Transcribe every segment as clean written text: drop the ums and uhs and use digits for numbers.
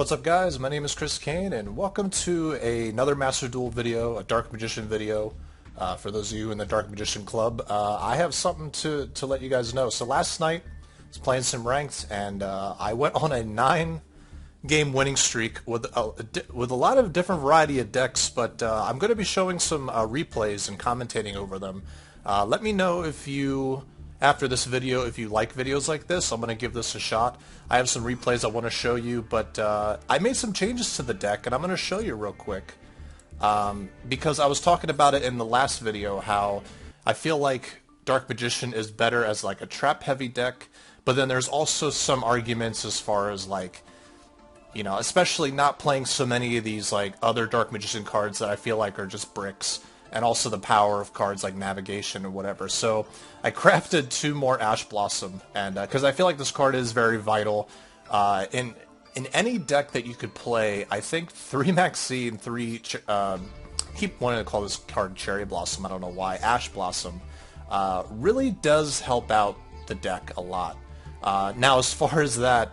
What's up guys, my name is Caine and welcome to another Master Duel video, a Dark Magician video. For those of you in the Dark Magician Club, I have something to let you guys know. So last night I was playing some ranked and I went on a 9-game winning streak with a lot of different variety of decks, but I'm going to be showing some replays and commentating over them. Let me know if you, after this video, if you like videos like this. I'm going to give this a shot. I have some replays I want to show you, but I made some changes to the deck, and I'm going to show you real quick. Because I was talking about it in the last video, how I feel like Dark Magician is better as like a trap-heavy deck, but then there's also some arguments as far as like, you know, especially not playing so many of these like other Dark Magician cards that I feel like are just bricks, and also the power of cards like Navigation or whatever. So I crafted 2 more Ash Blossom, and because I feel like this card is very vital in any deck that you could play. I think 3 Maxi and 3 keep wanting to call this card Cherry Blossom, I don't know why, Ash Blossom, really does help out the deck a lot. Now as far as that,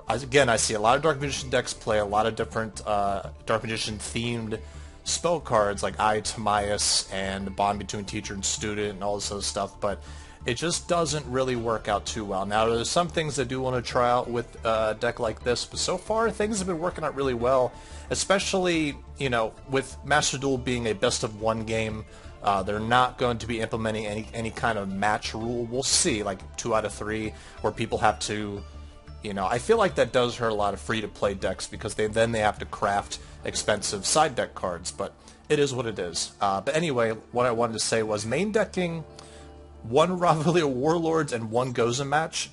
again, I see a lot of Dark Magician decks play a lot of different Dark Magician themed spell cards like Eye Timaeus and Bond Between Teacher and Student and all this other stuff, but it just doesn't really work out too well. Now there's some things I do want to try out with a deck like this, but so far things have been working out really well, especially, you know, with Master Duel being a best of 1 game. They're not going to be implementing any kind of match rule. We'll see, like 2 out of 3, where people have to, you know, I feel like that does hurt a lot of free-to-play decks because then they have to craft expensive side deck cards, but it is what it is. But anyway, what I wanted to say was main decking 1 Rivalry of Warlords and 1 Gozen match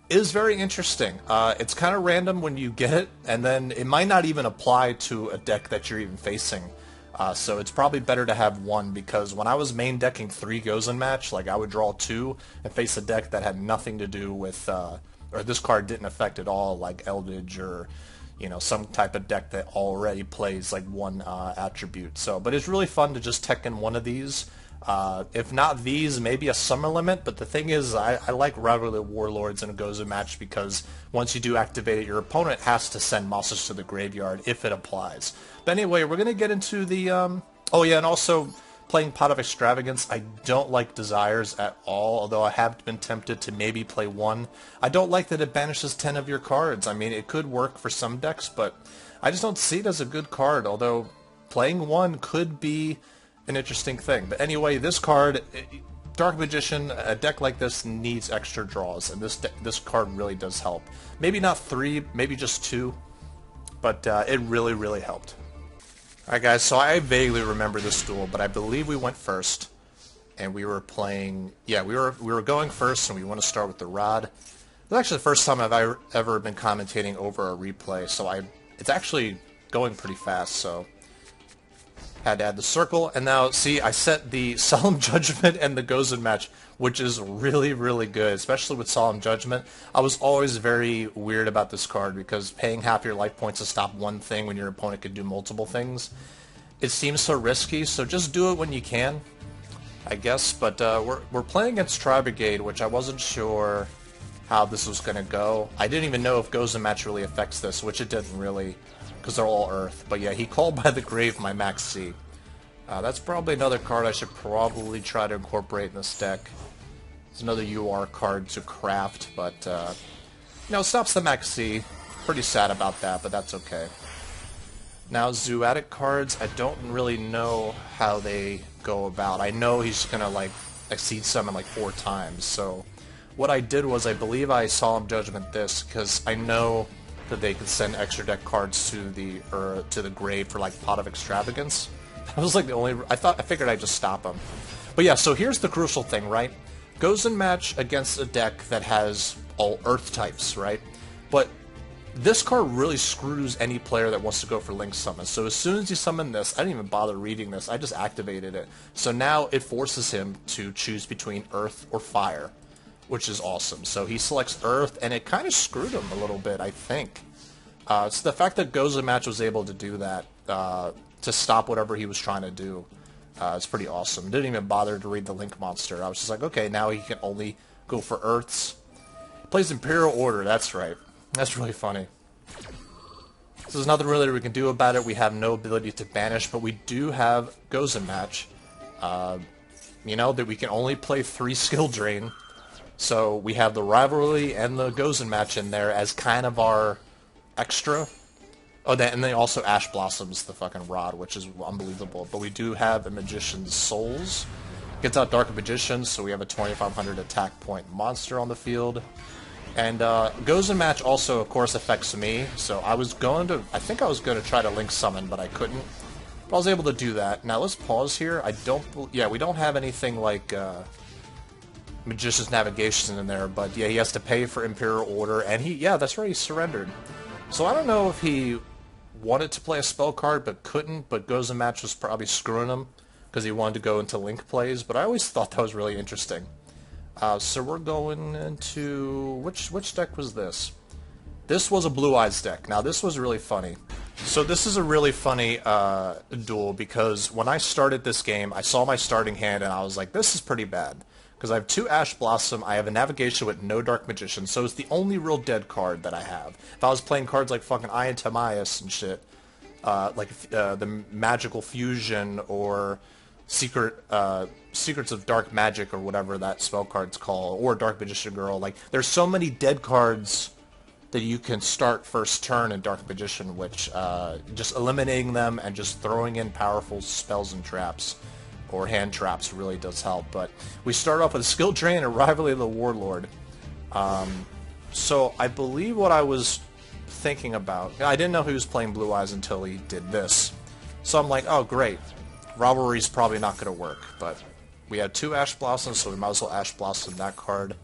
is very interesting. It's kind of random when you get it, and then it might not even apply to a deck that you're even facing. So it's probably better to have 1, because when I was main decking 3 Gozen match, like I would draw 2 and face a deck that had nothing to do with, or this card didn't affect at all, like Eldlich or, you know, some type of deck that already plays like 1 attribute. So, but it's really fun to just tech in 1 of these. If not these, maybe a Summer Limit, but the thing is, I like Rivalry of Warlords in a Gozen match because once you do activate it, your opponent has to send monsters to the graveyard if it applies. But anyway, we're going to get into the, oh yeah, and also playing Pot of Extravagance. I don't like Desires at all, although I have been tempted to maybe play 1. I don't like that it banishes 10 of your cards. I mean, it could work for some decks, but I just don't see it as a good card, although playing 1 could be an interesting thing. But anyway, this card, Dark Magician, a deck like this needs extra draws, and this card really does help. Maybe not 3, maybe just 2, but it really helped. Alright guys, so I vaguely remember this duel, but I believe we went first, and we were playing, yeah, we were going first, and we want to start with the Rod. It's actually the first time I've ever been commentating over a replay, so it's actually going pretty fast, so had to add the circle. And now, see, I set the Solemn Judgment and the Gozen match, which is really good, especially with Solemn Judgment. I was always very weird about this card because paying half your life points to stop 1 thing when your opponent could do multiple things, it seems so risky, so just do it when you can, I guess. But we're playing against Tri-brigade, which I wasn't sure how this was going to go. I didn't even know if Gozen match really affects this, which it didn't really, because they're all Earth. But yeah, he called by the grave my Max C. That's probably another card I should probably try to incorporate in this deck. It's another UR card to craft, but you know, it stops the Max C. Pretty sad about that, but that's okay. Now, Zooatic cards, I don't really know how they go about. I know he's gonna like exceed summon like 4 times, so what I did was I believe I Solemn Judgment this because I know that they can send extra deck cards to the grave for like Pot of Extravagance. That was like the only, I figured I'd just stop them. But yeah, so here's the crucial thing, right? Gozen match against a deck that has all Earth types, right? But this card really screws any player that wants to go for Link Summon. So as soon as you summon this, I didn't even bother reading this, I just activated it. So now it forces him to choose between Earth or Fire, which is awesome. So he selects Earth, and it kind of screwed him a little bit, I think. So the fact that Gozen match was able to do that, to stop whatever he was trying to do, it's pretty awesome. Didn't even bother to read the Link monster. I was just like, okay, now he can only go for Earths. Plays Imperial Order, that's right. That's really funny. there's nothing really we can do about it. We have no ability to banish, but we do have Gozen Match. You know, that we can only play 3 skill drain. So we have the Rivalry and the Gozen Match in there as kind of our extra. Oh, and then also Ash Blossoms, the fucking rod, which is unbelievable. But we do have a Magician's Souls. Gets out Dark Magician, so we have a 2500 attack point monster on the field. And Gozen Match also, of course, affects me. So I think I was going to try to Link Summon, but I couldn't. But I was able to do that. Now let's pause here. We don't have anything like Magician's Navigation in there, but yeah, he has to pay for Imperial Order, and that's right, he surrendered. So I don't know if he wanted to play a spell card but couldn't, but Gozen Match was probably screwing him because he wanted to go into Link Plays, but I always thought that was really interesting. So we're going into... which deck was this? This was a Blue Eyes deck. Now this was really funny. So this is a really funny duel because when I started this game, I saw my starting hand and I was like, this is pretty bad. Because I have 2 Ash Blossom, I have a Navigation with no Dark Magician, so it's the only real dead card that I have. If I was playing cards like fucking Ian Timaeus and shit, the Magical Fusion or Secrets of Dark Magic or whatever that spell card's called, or Dark Magician Girl, like, there's so many dead cards that you can start first turn in Dark Magician, which just eliminating them and just throwing in powerful spells and traps or hand traps really does help. But we start off with a Skill Drain and Rivalry of the Warlord. So I believe what I was thinking about, I didn't know he was playing Blue Eyes until he did this. So I'm like, oh great, Rivalry's probably not going to work. But we had 2 Ash Blossoms, so we might as well Ash Blossom that card.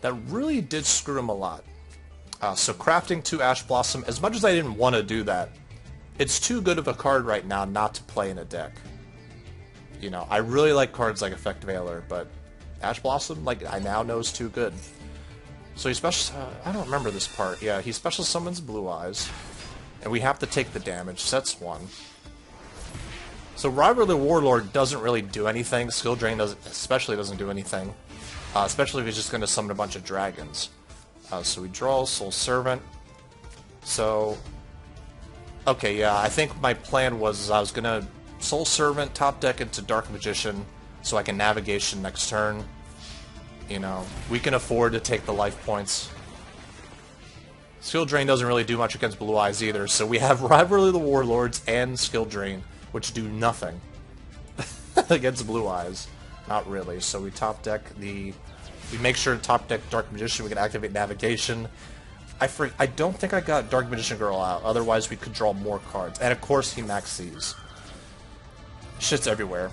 That really did screw him a lot. So crafting 2 Ash Blossom, as much as I didn't want to do that, it's too good of a card right now not to play in a deck. You know, I really like cards like Effect Veiler, but Ash Blossom, like, I now know is too good. So he special... I don't remember this part. Yeah, he special summons Blue Eyes, and we have to take the damage. Sets 1. So Rivalry of the Warlord doesn't really do anything. Skill Drain especially doesn't do anything. Especially if he's just going to summon a bunch of dragons. So we draw Soul Servant. So... okay, yeah, I think my plan was I was going to Soul Servant, top deck into Dark Magician, so I can Navigation next turn. You know, we can afford to take the life points. Skill Drain doesn't really do much against Blue Eyes either, so we have Rivalry of the Warlords and Skill Drain, which do nothing against Blue Eyes. Not really, so we top deck we make sure to top deck Dark Magician, we can activate Navigation. I don't think I got Dark Magician Girl out, otherwise we could draw more cards. And of course he maxed these. Shit's everywhere.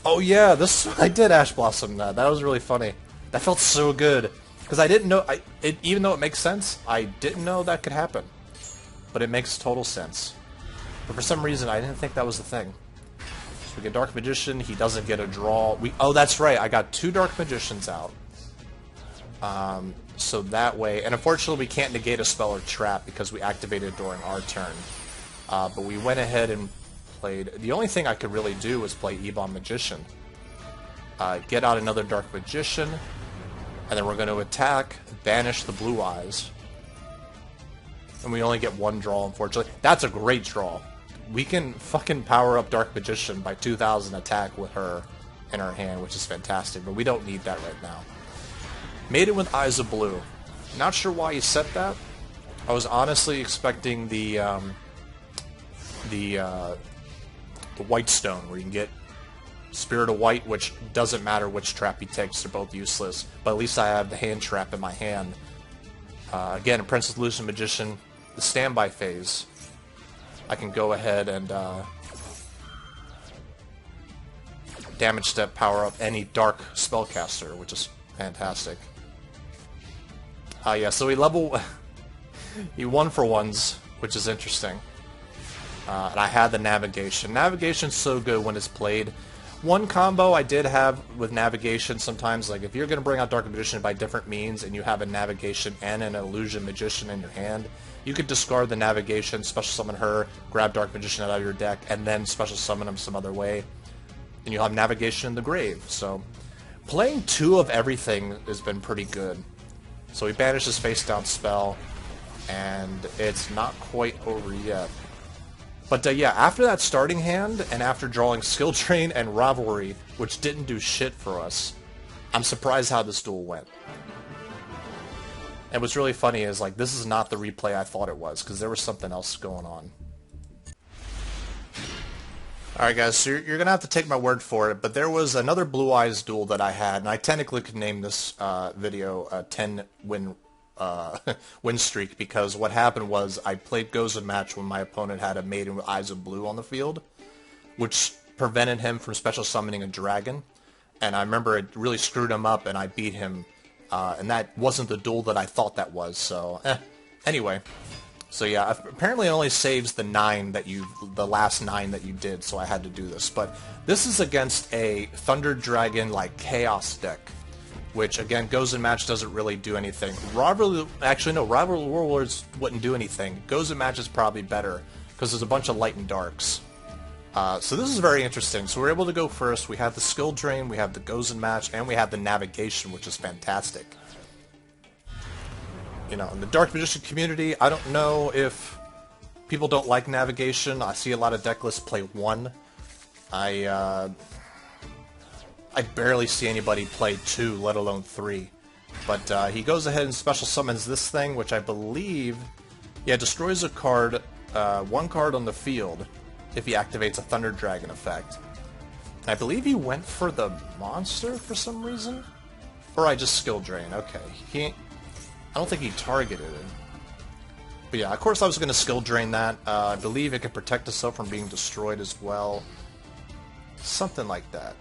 Oh yeah, I did Ash Blossom that. That was really funny. That felt so good. Because I didn't know, even though it makes sense, I didn't know that could happen. But it makes total sense. But for some reason, I didn't think that was the thing. So we get Dark Magician, he doesn't get a draw. Oh, that's right, I got 2 Dark Magicians out. So that way, and unfortunately we can't negate a spell or trap because we activated it during our turn. But we went ahead and played... the only thing I could really do was play Ebon Magician. Get out another Dark Magician, and then we're going to attack, banish the Blue Eyes. And we only get 1 draw, unfortunately. That's a great draw. We can fucking power up Dark Magician by 2000 attack with her in our hand, which is fantastic, but we don't need that right now. Made it with Eyes of Blue. Not sure why he set that. I was honestly expecting the White Stone, where you can get Spirit of White, which doesn't matter which trap he takes, they're both useless. But at least I have the hand trap in my hand. Again, Princess Lucid Magician, the standby phase. I can go ahead and damage step power up any dark spellcaster, which is fantastic. Yeah, so he he 1-for-1s, which is interesting. And I had the Navigation. Navigation's so good when it's played. One combo I did have with Navigation sometimes, like if you're going to bring out Dark Magician by different means and you have a Navigation and an Illusion Magician in your hand, you could discard the Navigation, special summon her, grab Dark Magician out of your deck, and then special summon him some other way. And you'll have Navigation in the grave. So playing 2 of everything has been pretty good. So he banishes face down spell. and it's not quite over yet. But yeah, after that starting hand, and after drawing Skill Drain and Rivalry, which didn't do shit for us, I'm surprised how this duel went. And what's really funny is, like, this is not the replay I thought it was, because there was something else going on. Alright guys, so you're going to have to take my word for it, but there was another Blue Eyes duel that I had, and I technically could name this video a 10-win win streak, because what happened was I played Gozen match when my opponent had a Maiden with Eyes of Blue on the field, which prevented him from special summoning a dragon, and I remember it really screwed him up, and I beat him, and that wasn't the duel that I thought that was, so, anyway. So yeah, apparently it only saves the last 9 that you did, so I had to do this. But this is against a Thunder Dragon, like, Chaos deck, which, again, Gozen match doesn't really do anything. Rivalry Warlords wouldn't do anything. Gozen match is probably better, because there's a bunch of light and darks. So this is very interesting. So we're able to go first. We have the Skill Drain, we have the Gozen match, and we have the Navigation, which is fantastic. You know, in the Dark Magician community, I don't know if people don't like Navigation. I see a lot of deck lists play 1. I barely see anybody play 2, let alone 3. But he goes ahead and special summons this thing, which I believe, yeah, destroys a card, 1 card on the field, if he activates a Thunder Dragon effect. I believe he went for the monster for some reason? Or I just Skill Drain, okay. I don't think he targeted it. But yeah, of course I was going to Skill Drain that. I believe it can protect itself from being destroyed as well. Something like that.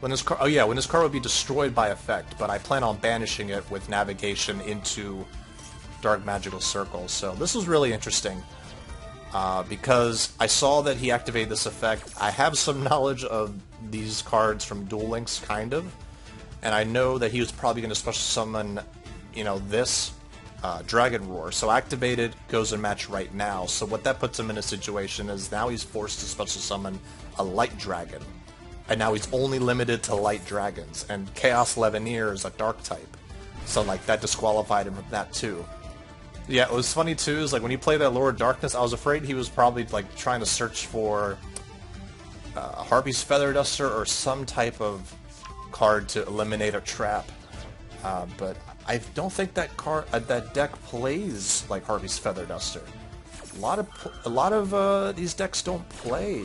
When this card, when this card would be destroyed by effect, but I plan on banishing it with Navigation into Dark Magical Circle. So this was really interesting. Because I saw that he activated this effect. I have some knowledge of these cards from Duel Links, kind of. And I know that he was probably going to special summon, you know, this Dragon Roar. So activated Gozen match right now. So what that puts him in a situation is now he's forced to special summon a Light Dragon. And now he's only limited to Light Dragons. And Chaos Levineer is a Dark type. So, like, that disqualified him from that, too. Yeah, it was funny, too, is, like, when he played that Lord of Darkness, I was afraid he was probably, like, trying to search for Harpy's Feather Duster or some type of card to eliminate a trap. But I don't think that that deck plays like Harpy's Feather Duster. A lot of these decks don't play.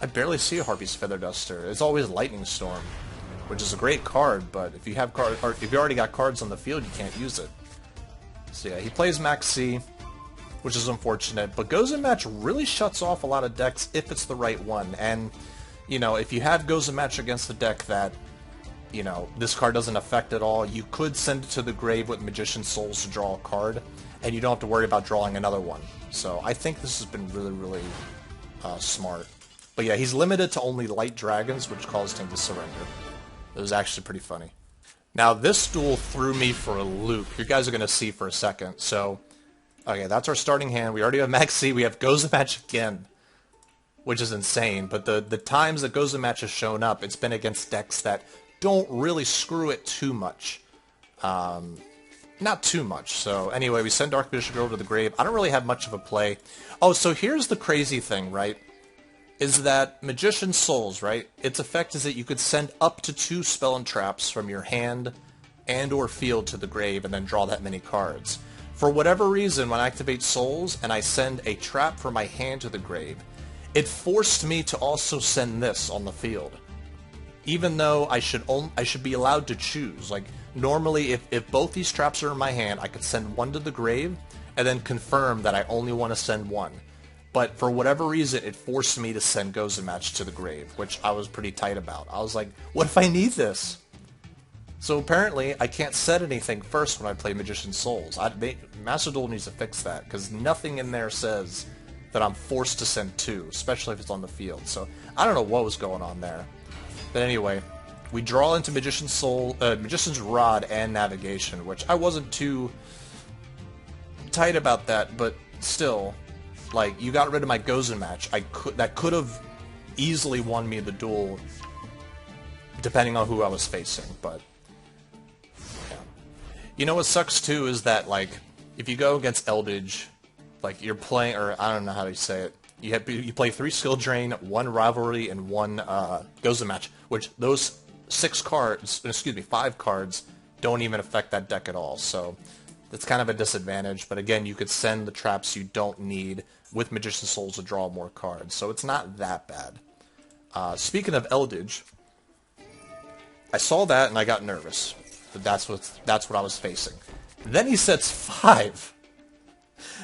I barely see a Harpy's Feather Duster. It's always Lightning Storm, which is a great card, but if you have if you already got cards on the field, you can't use it. So yeah, he plays Max C, which is unfortunate, but Gozen match really shuts off a lot of decks if it's the right one. And you know, if you have Gozen match against a deck that, you know, this card doesn't affect at all, you could send it to the grave with Magician Souls to draw a card, and you don't have to worry about drawing another one. So I think this has been really, really smart. But yeah, he's limited to only Light Dragons, which caused him to surrender. It was actually pretty funny. Now, this duel threw me for a loop. You guys are going to see for a second. So, okay, that's our starting hand. We already have Max C. We have Gozen match again, which is insane. But the times that Gozen match has shown up, it's been against decks that don't really screw it too much. Not too much. So anyway, we send Dark Magician Girl to the grave. I don't really have much of a play. Oh, so here's the crazy thing, right? Is that Magician Souls, right? Its effect is that you could send up to 2 spell and traps from your hand and or field to the grave and then draw that many cards. For whatever reason, when I activate Souls and I send a trap from my hand to the grave, it forced me to also send this on the field. Even though I should be allowed to choose. Like, normally, if both these traps are in my hand, I could send one to the grave and then confirm that I only want to send one. But for whatever reason, it forced me to send Gozen match to the grave, which I was pretty tight about. I was like, what if I need this? So apparently, I can't set anything first when I play Magician Souls. Master Duel needs to fix that, because nothing in there says that I'm forced to send 2, especially if it's on the field. So I don't know what was going on there. But anyway, we draw into Magician's Rod and Navigation, which I wasn't too tight about that, but still, like, you got rid of my Gozen match. That could have easily won me the duel, depending on who I was facing, but yeah. You know what sucks too is that, like, if you go against Eldlich, like you're playing, or I don't know how to say it, you play 3 skill drain, 1 rivalry, and 1 Goza match, which those 5 cards don't even affect that deck at all. So that's kind of a disadvantage. But again, you could send the traps you don't need with Magician Souls to draw more cards, so it's not that bad. Speaking of Eldlich, I saw that and I got nervous. But that's what I was facing. Then he sets 5.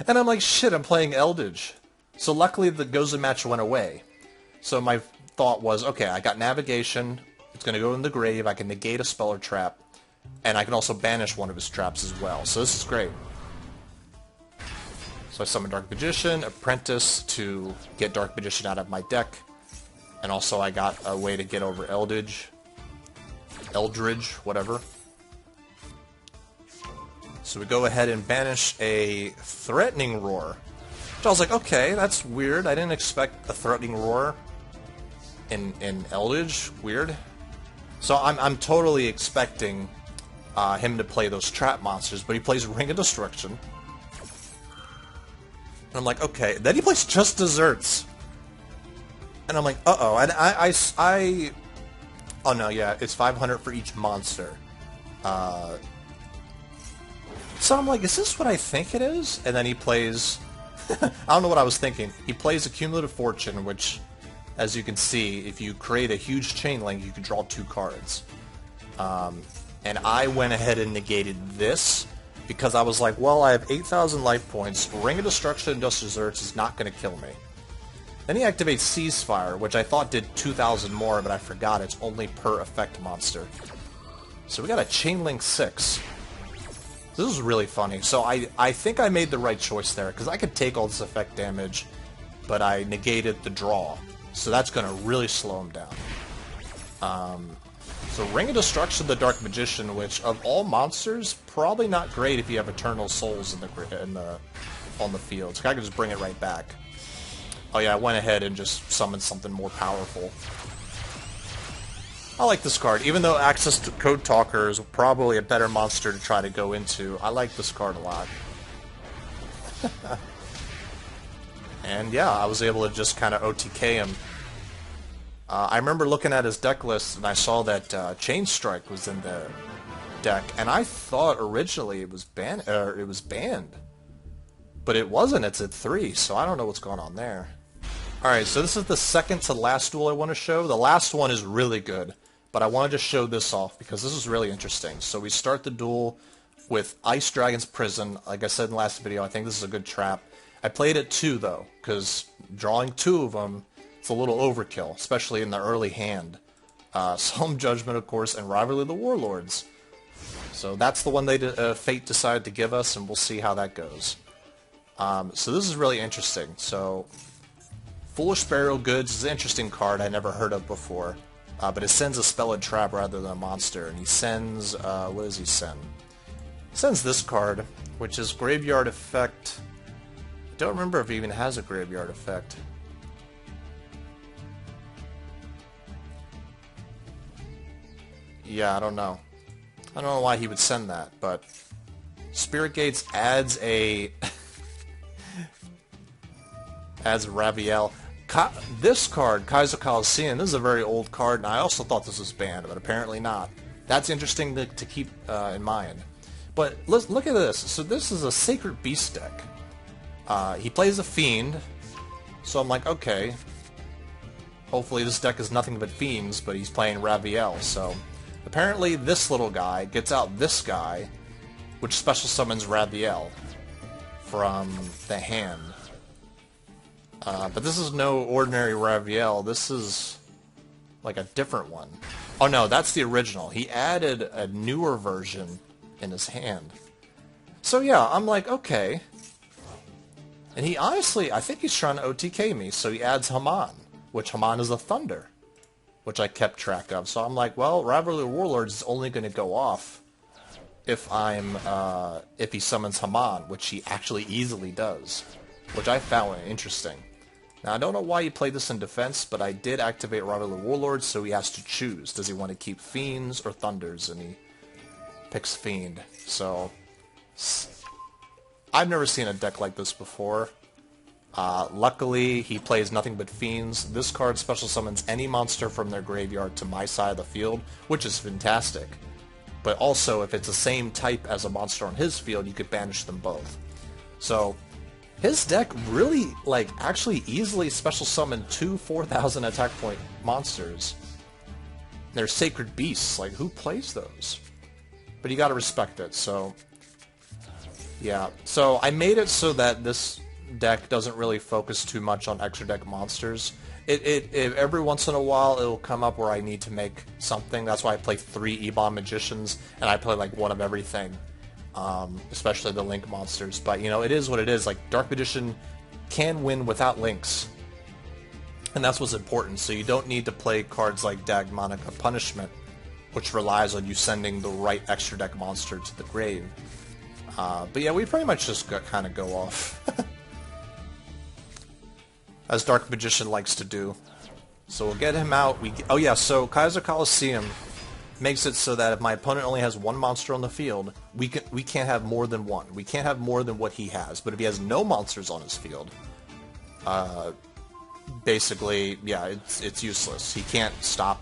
And I'm like, shit, I'm playing Eldlich. So luckily the Goza match went away. So my thought was, okay, I got navigation. It's going to go in the grave. I can negate a spell or trap. And I can also banish one of his traps as well. So this is great. So I summon Dark Magician, Apprentice to get Dark Magician out of my deck. And also I got a way to get over Eldlich, whatever. So we go ahead and banish a Threatening Roar. Which I was like, okay, that's weird. I didn't expect a Threatening Roar in Eldlich. Weird. So I'm totally expecting him to play those trap monsters, but he plays Ring of Destruction. And I'm like, okay. Then he plays Just Desserts. And I'm like, uh-oh. And oh no, yeah, it's 500 for each monster. So I'm like, is this what I think it is? And then he plays... I don't know what I was thinking. He plays Accumulative Fortune, which, as you can see, if you create a huge chain link, you can draw 2 cards. And I went ahead and negated this, because I was like, well, I have 8,000 life points. Ring of Destruction and Just Desserts is not going to kill me. Then he activates Ceasefire, which I thought did 2,000 more, but I forgot it's only per effect monster. So we got a Chain Link 6. This is really funny. So I think I made the right choice there, because I could take all this effect damage, but I negated the draw. So that's going to really slow him down. So Ring of Destruction, the Dark Magician, which of all monsters, probably not great if you have Eternal Souls on the field. So I could just bring it right back. Oh yeah, I went ahead and just summoned something more powerful. I like this card. Even though Access to Code Talker is probably a better monster to try to go into, I like this card a lot. And yeah, I was able to just kind of OTK him. I remember looking at his deck list and I saw that Chain Strike was in the deck, and I thought originally it was banned. But it wasn't. It's at 3, so I don't know what's going on there. Alright, so this is the second to last duel I want to show. The last one is really good, but I wanted to show this off because this is really interesting. So we start the duel with Ice Dragon's Prison. Like I said in the last video, I think this is a good trap. I played it 2, though, because drawing 2 of them, it's a little overkill, especially in the early hand. Solemn Judgment, of course, and Rivalry of the Warlords. So that's the one Fate decided to give us, and we'll see how that goes. So this is really interesting. So Foolish Burial Goods is an interesting card I never heard of before, but it sends a spell and trap rather than a monster, and he sends, what does he send? He sends this card, which is Graveyard Effect. I don't remember if he even has a Graveyard Effect. Yeah, I don't know. I don't know why he would send that, but Spirit Gates adds a... adds Raviel. This card, Kaiser Coliseum, this is a very old card, and I also thought this was banned, but apparently not. That's interesting to keep in mind. But look at this. So this is a Sacred Beast deck. He plays a Fiend, so I'm like, okay. Hopefully this deck is nothing but Fiends, but he's playing Raviel, so... Apparently this little guy gets out this guy, which special summons Raviel from the hand. But this is no ordinary Raviel. This is like a different one. Oh no, that's the original. He added a newer version in his hand. So yeah, I'm like, okay. And he honestly, I think he's trying to OTK me, so he adds Haman, which Haman is a Thunder, which I kept track of. So I'm like, well, Rivalry of Warlords is only going to go off if if he summons Haman, which he actually easily does, which I found interesting. Now, I don't know why he played this in defense, but I did activate Rivalry of Warlords, so he has to choose. Does he want to keep Fiends or Thunders? And he picks Fiend. So I've never seen a deck like this before. Luckily, he plays nothing but fiends. This card special summons any monster from their graveyard to my side of the field, which is fantastic. But also, if it's the same type as a monster on his field, you could banish them both. So, his deck really, like, actually easily special summoned 2 4,000 attack point monsters. They're sacred beasts. Like, who plays those? But you gotta respect it, so... Yeah, so I made it so that this deck doesn't really focus too much on extra deck monsters. Every once in a while it'll come up where I need to make something. That's why I play 3 Ebon Magicians, and I play like one of everything, especially the Link monsters. But you know, it is what it is. Like, Dark Magician can win without links, and that's what's important. So you don't need to play cards like Dagmonica Punishment, which relies on you sending the right extra deck monster to the grave. But yeah, we pretty much just kind of go off. As Dark Magician likes to do. So we'll get him out. Oh yeah, so Kaiser Coliseum makes it so that if my opponent only has 1 monster on the field, we can't have more than 1. We can't have more than what he has. But if he has no monsters on his field, basically, yeah, it's useless. He can't stop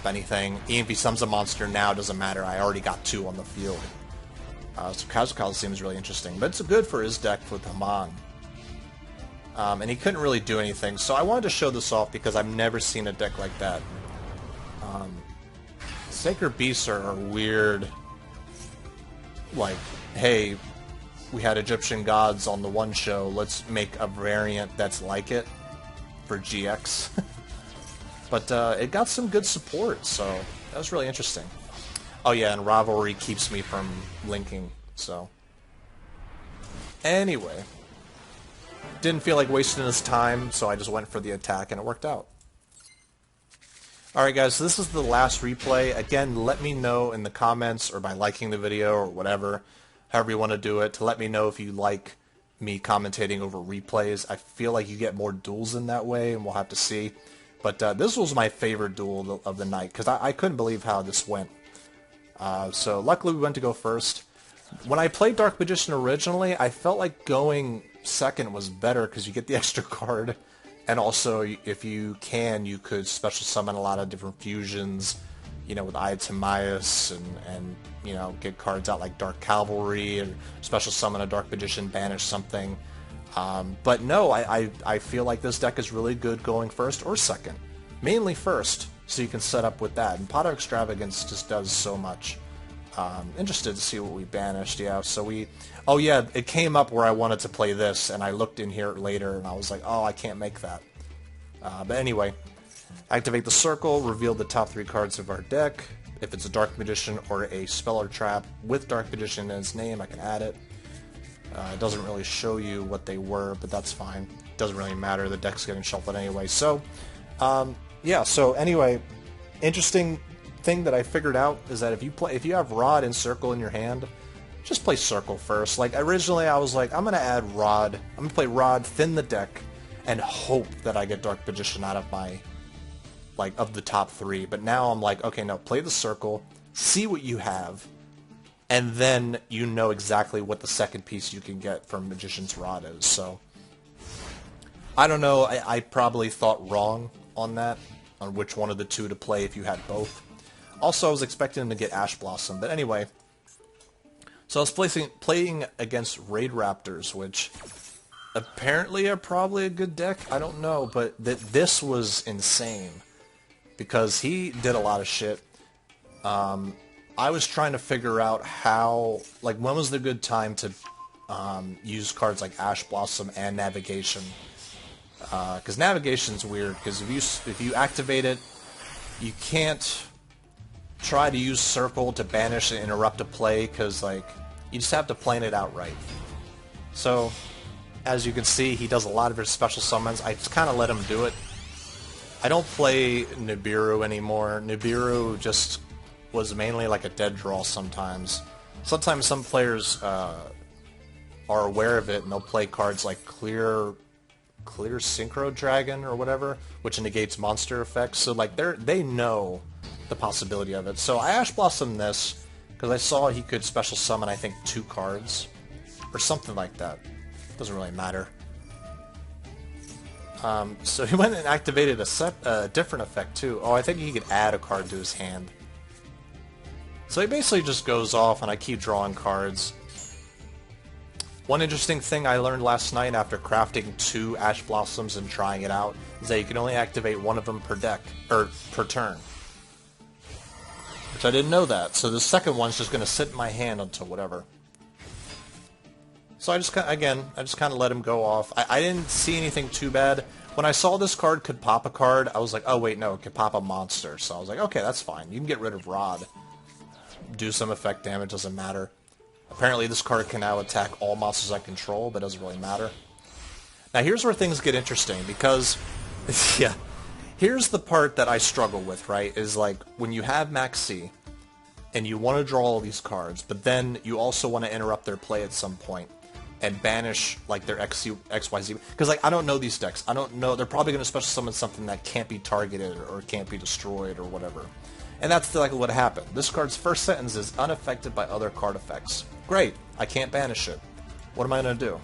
anything. Even if he summons a monster now, it doesn't matter. I already got 2 on the field. So Kaiser Coliseum is really interesting. But it's good for his deck with Haman. And he couldn't really do anything, so I wanted to show this off because I've never seen a deck like that. Sacred Beasts are weird. Like, hey, we had Egyptian gods on the one show, let's make a variant that's like it for GX. But it got some good support, so that was really interesting. Oh yeah, and Rivalry keeps me from linking, so... Anyway... Didn't feel like wasting his time, so I just went for the attack, and it worked out. Alright guys, so this is the last replay. Again, let me know in the comments, or by liking the video, or whatever, however you want to do it, to let me know if you like me commentating over replays. I feel like you get more duels in that way, and we'll have to see. But this was my favorite duel of the night, because I couldn't believe how this went. So luckily we went to go first. When I played Dark Magician originally, I felt like going second was better because you get the extra card, and also if you can, you could special summon a lot of different fusions, you know, with Eye Timaeus, and you know, get cards out like Dark Cavalry, or special summon a Dark Magician, banish something. But no, I feel like this deck is really good going first or second, mainly first, so you can set up with that. And Pot of Extravagance just does so much. Interested to see what we banished. Yeah, so oh yeah, it came up where I wanted to play this, and I looked in here later, and I was like, oh, I can't make that. But anyway, activate the circle, reveal the top 3 cards of our deck. If it's a Dark Magician or a Spell or Trap with Dark Magician in its name, I can add it. It doesn't really show you what they were, but that's fine. It doesn't really matter, the deck's getting shuffled anyway. So, yeah, so anyway, interesting thing that I figured out is that if you have Rod and Circle in your hand, just play Circle first. Like, originally I was like, I'm gonna add Rod, I'm gonna play Rod, thin the deck, and hope that I get Dark Magician out of my, like, of the top 3. But now I'm like, okay, no, play the Circle, see what you have, and then you know exactly what the second piece you can get from Magician's Rod is. So I don't know, I probably thought wrong on that, on which one of the 2 to play if you had both. Also, I was expecting him to get Ash Blossom, but anyway. So I was playing against Raid Raptors, which apparently are probably a good deck. I don't know, but this was insane because he did a lot of shit. I was trying to figure out how, like, when was the good time to use cards like Ash Blossom and Navigation. Because Navigation's weird, because if you activate it, you can't try to use Circle to banish and interrupt a play, because, like, you just have to plan it out right. So, as you can see, he does a lot of his special summons. I just kind of let him do it. I don't play Nibiru anymore. Nibiru just was mainly like a dead draw sometimes. Sometimes some players are aware of it, and they'll play cards like Clear Synchro Dragon or whatever, which negates monster effects. So, like, they know the possibility of it. So I Ash Blossom this because I saw he could special summon, I think, 2 cards. or something like that. Doesn't really matter. So he went and activated a different effect too. Oh, I think he could add a card to his hand. So he basically just goes off and I keep drawing cards. One interesting thing I learned last night after crafting 2 Ash Blossoms and trying it out is that you can only activate one of them per deck, or per turn. Which I didn't know that, so the second one's just going to sit in my hand until whatever. So I just, again, I just kind of let him go off. I didn't see anything too bad. When I saw this card could pop a card, I was like, oh wait, no, it could pop a monster. So I was like, okay, that's fine. You can get rid of Rod. Do some effect damage, doesn't matter. Apparently this card can now attack all monsters I control, but doesn't really matter. Now here's where things get interesting, because, yeah, here's the part that I struggle with, right, is like, when you have Max C, and you want to draw all these cards, but then you also want to interrupt their play at some point, and banish, like, their XYZ, because, like, I don't know these decks. I don't know, they're probably going to special summon something that can't be targeted, or can't be destroyed, or whatever. And that's like what happened. This card's first sentence is unaffected by other card effects. Great, I can't banish it. What am I going to do?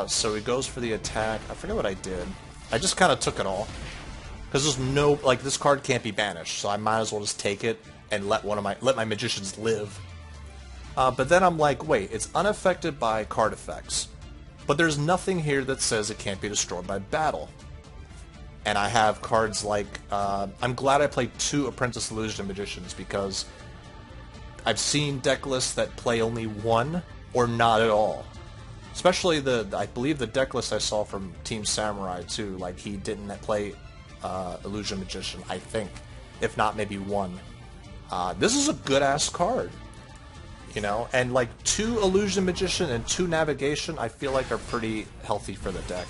So he goes for the attack. I forget what I did. I just kind of took it all. Because there's no, like, this card can't be banished, so I might as well just take it and let my magicians live. But then I'm like, wait, it's unaffected by card effects. But there's nothing here that says it can't be destroyed by battle. And I have cards like, I'm glad I played 2 Apprentice Illusion Magicians, because I've seen deck lists that play only 1 or not at all. Especially I believe the deck list I saw from Team Samurai too, like he didn't play Illusion Magician, I think. If not, maybe 1. This is a good-ass card. You know, and like 2 Illusion Magician and 2 Navigation I feel like are pretty healthy for the deck.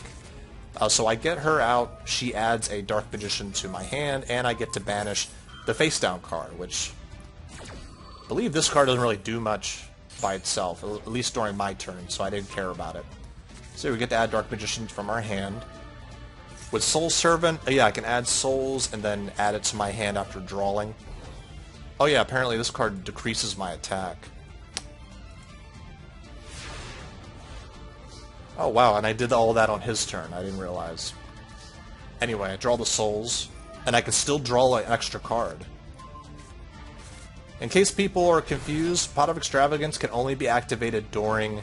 So I get her out, she adds a Dark Magician to my hand, and I get to banish the face-down card, which I believe this card doesn't really do much by itself, at least during my turn, so I didn't care about it. So we get to add Dark Magicians from our hand. With Soul Servant, yeah, I can add Souls and then add it to my hand after drawing. Oh yeah, apparently this card decreases my attack. Oh wow, and I did all that on his turn, I didn't realize. Anyway, I draw the souls, and I can still draw an extra card. In case people are confused, Pot of Extravagance can only be activated during...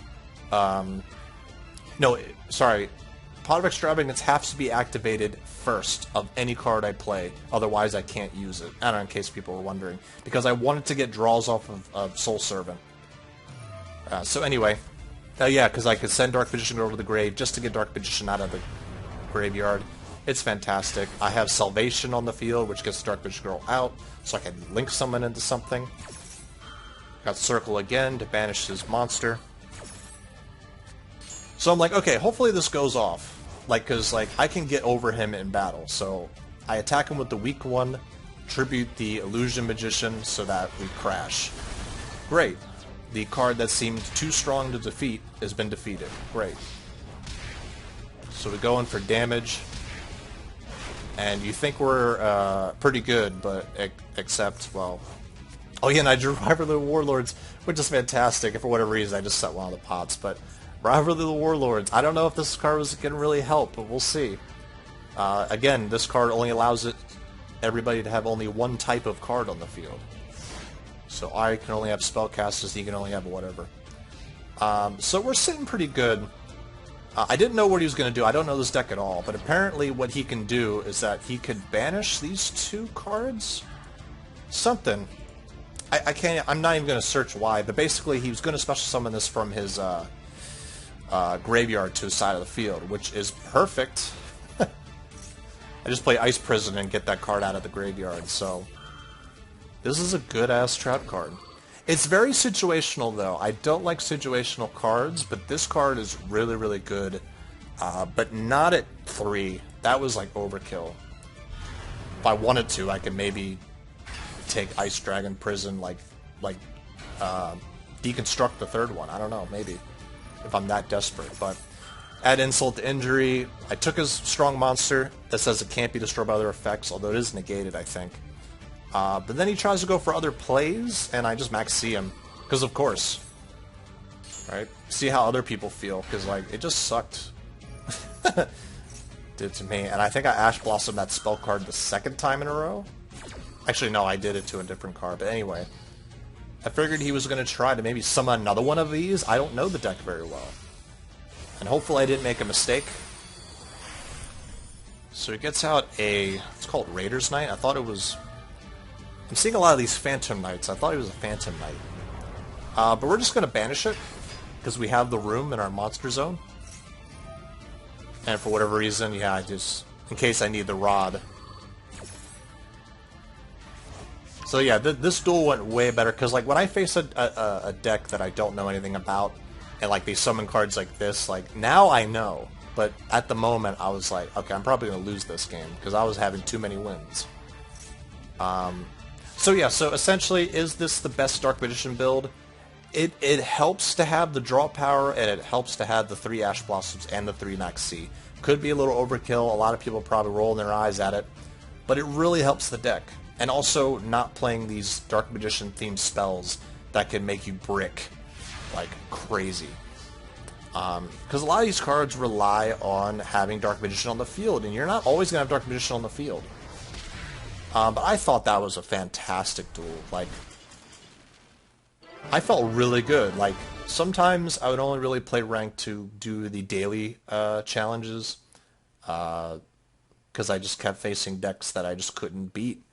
No, sorry. Pot of Extravagance has to be activated first of any card I play, otherwise I can't use it. I don't know, in case people were wondering. Because I wanted to get draws off of Soul Servant. So anyway... yeah, because I could send Dark Magician over to the grave just to get Dark Magician out of the graveyard. It's fantastic. I have Salvation on the field, which gets Dark Magician Girl out, so I can link someone into something. Got Circle again to banish his monster. So I'm like, okay, hopefully this goes off. Like, because, like, I can get over him in battle. So I attack him with the weak one, tribute the Illusion Magician so that we crash. Great. The card that seemed too strong to defeat has been defeated. Great. So we go in for damage. And you think we're pretty good, but except, well... Oh yeah, and I drew Rivalry of the Warlords, which is fantastic. For whatever reason, I just set one of the pots. But Rivalry of the Warlords, I don't know if this card was going to really help, but we'll see. Again, this card only allows everybody to have only one type of card on the field. So I can only have spellcasters, he can only have whatever. So we're sitting pretty good. I didn't know what he was going to do. I don't know this deck at all. But apparently what he can do is that he could banish these 2 cards? Something. I can't... I'm not even going to search why. But basically he was going to special summon this from his graveyard to his side of the field, which is perfect. I just play Ice Prison and get that card out of the graveyard, so... This is a good-ass trap card. It's very situational, though. I don't like situational cards, but this card is really, really good. But not at 3. That was, like, overkill. If I wanted to, I could maybe take Ice Dragon Prison, deconstruct the 3rd one. I don't know, maybe. If I'm that desperate, but... Add insult to injury. I took his strong monster that says it can't be destroyed by other effects, although it is negated, I think. But then he tries to go for other plays, and I just max C him. Because, of course. right? See how other people feel, because like it just sucked. Did to me, and I think I Ash Blossomed that spell card the second time in a row. Actually, no, I did it to a different card, but anyway. I figured he was going to try to maybe summon another one of these. I don't know the deck very well. And hopefully I didn't make a mistake. So he gets out a... It's called Raiders Knight. I thought it was... I'm seeing a lot of these Phantom Knights. I thought it was a Phantom Knight. But we're just going to banish it, because we have the room in our monster zone. And for whatever reason, yeah, in case I need the rod. So yeah, this duel went way better, because like when I face a deck that I don't know anything about, and like they summon cards like this, like now I know. But at the moment, I was like, okay, I'm probably going to lose this game, because I was having too many wins. So yeah, so essentially, is this the best Dark Magician build? It helps to have the draw power, and it helps to have the 3 Ash Blossoms and the 3 Max C. Could be a little overkill, a lot of people probably rolling their eyes at it, but it really helps the deck. And also not playing these Dark Magician themed spells that can make you brick like crazy. Because a lot of these cards rely on having Dark Magician on the field, and you're not always going to have Dark Magician on the field. But I thought that was a fantastic duel. Like, I felt really good. Like, sometimes I would only really play ranked to do the daily challenges, because I just kept facing decks that I just couldn't beat.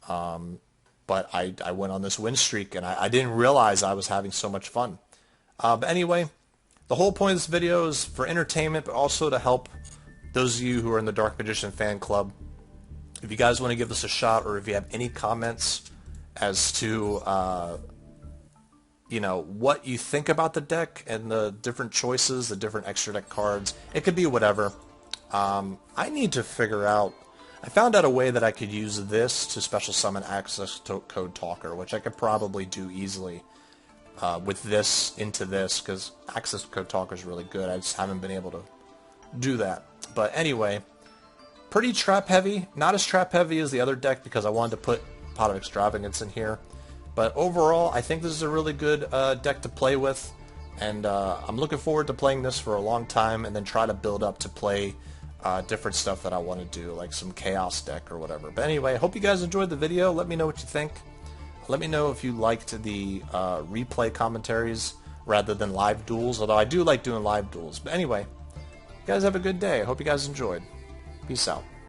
But I went on this win streak, and I didn't realize I was having so much fun. But anyway, the whole point of this video is for entertainment, but also to help those of you who are in the Dark Magician fan club. If you guys want to give this a shot, or if you have any comments as to you know, what you think about the deck and the different choices, the different extra deck cards, it could be whatever. I need to figure out... I found out a way that I could use this to special summon Access Code Talker, which I could probably do easily with this into this, because Access Code Talker is really good. I just haven't been able to do that. But anyway, pretty trap heavy. Not as trap heavy as the other deck, because I wanted to put Pot of Extravagance in here. But overall, I think this is a really good deck to play with, and I'm looking forward to playing this for a long time, and then try to build up to play different stuff that I want to do, like some Chaos deck or whatever. But anyway, I hope you guys enjoyed the video. Let me know what you think. Let me know if you liked the replay commentaries rather than live duels, although I do like doing live duels. But anyway, you guys have a good day. I hope you guys enjoyed. Peace out.